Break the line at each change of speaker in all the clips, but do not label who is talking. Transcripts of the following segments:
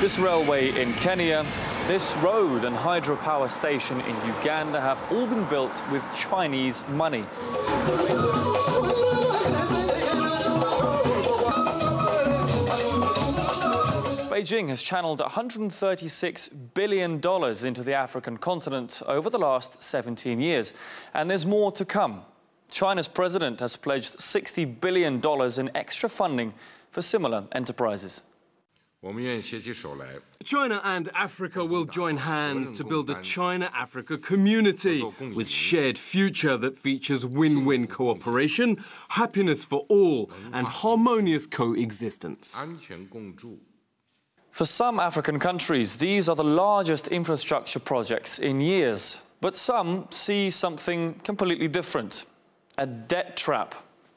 This railway in Kenya, this road and hydropower station in Uganda have all been built with Chinese money. Beijing has channeled $136 billion into the African continent over the last 17 years, and there's more to come. China's president has pledged $60 billion in extra funding for similar enterprises.
China and Africa will join hands to build a China-Africa community with shared future that features win-win cooperation, happiness for all, and harmonious coexistence.
For some African countries, these are the largest infrastructure projects in years. But some see something completely different. A debt trap,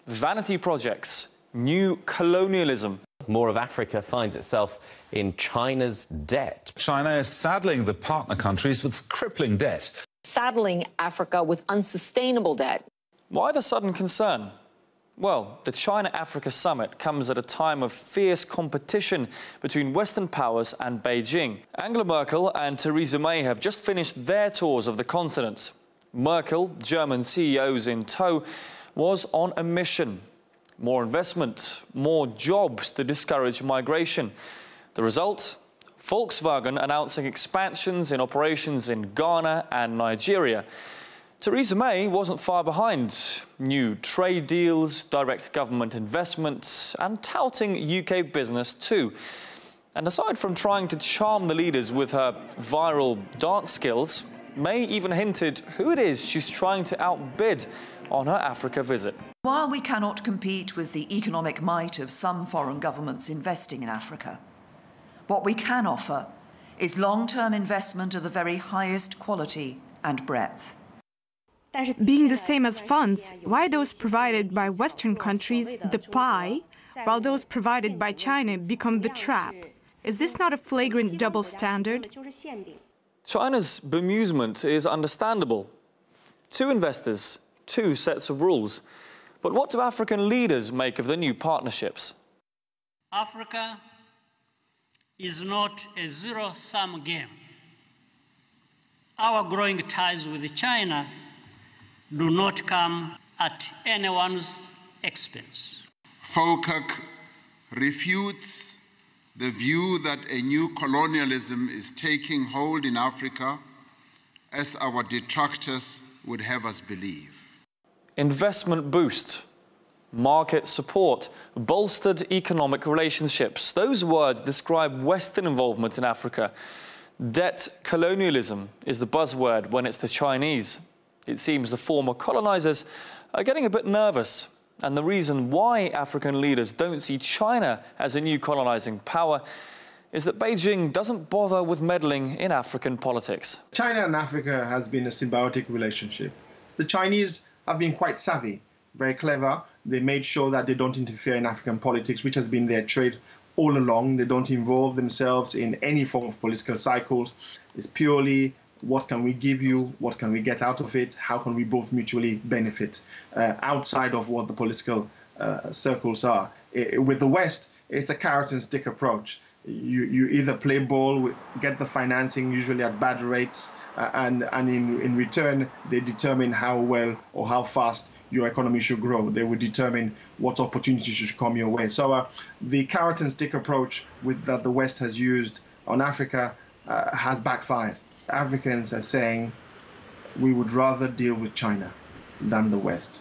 vanity projects, new colonialism.
More of Africa finds itself in China's debt.
China is saddling the partner countries with crippling debt.
Saddling Africa with unsustainable debt.
Why the sudden concern? Well, the China-Africa summit comes at a time of fierce competition between Western powers and Beijing. Angela Merkel and Theresa May have just finished their tours of the continent. Merkel, German CEOs in tow, was on a mission. More investment, more jobs to discourage migration. The result? Volkswagen announcing expansions in operations in Ghana and Nigeria. Theresa May wasn't far behind. New trade deals, direct government investments, and touting UK business too. And aside from trying to charm the leaders with her viral dance skills, May even hinted who it is she's trying to outbid on her Africa visit.
While we cannot compete with the economic might of some foreign governments investing in Africa, what we can offer is long-term investment of the very highest quality and breadth.
Being the same as funds, why those provided by Western countries, the pie, while those provided by China become the trap? Is this not a flagrant double standard?
China's bemusement is understandable. Two investors, two sets of rules. But what do African leaders make of the new partnerships?
Africa is not a zero-sum game. Our growing ties with China do not come at anyone's expense.
FOCAC refutes the view that a new colonialism is taking hold in Africa, as our detractors would have us believe.
Investment boost, market support, bolstered economic relationships. Those words describe Western involvement in Africa. Debt colonialism is the buzzword when it's the Chinese. It seems the former colonizers are getting a bit nervous. And the reason why African leaders don't see China as a new colonizing power is that Beijing doesn't bother with meddling in African politics.
China and Africa has been a symbiotic relationship. The Chinese have been quite savvy, very clever. They made sure that they don't interfere in African politics, which has been their trade all along. They don't involve themselves in any form of political cycles. It's purely what can we give you, what can we get out of it, how can we both mutually benefit outside of what the political circles are. With the West, it's a carrot and stick approach. You either play ball, get the financing, usually at bad rates, and in return, they determine how well or how fast your economy should grow. They will determine what opportunities should come your way. So the carrot and stick approach that the West has used on Africa has backfired. Africans are saying we would rather deal with China than the West.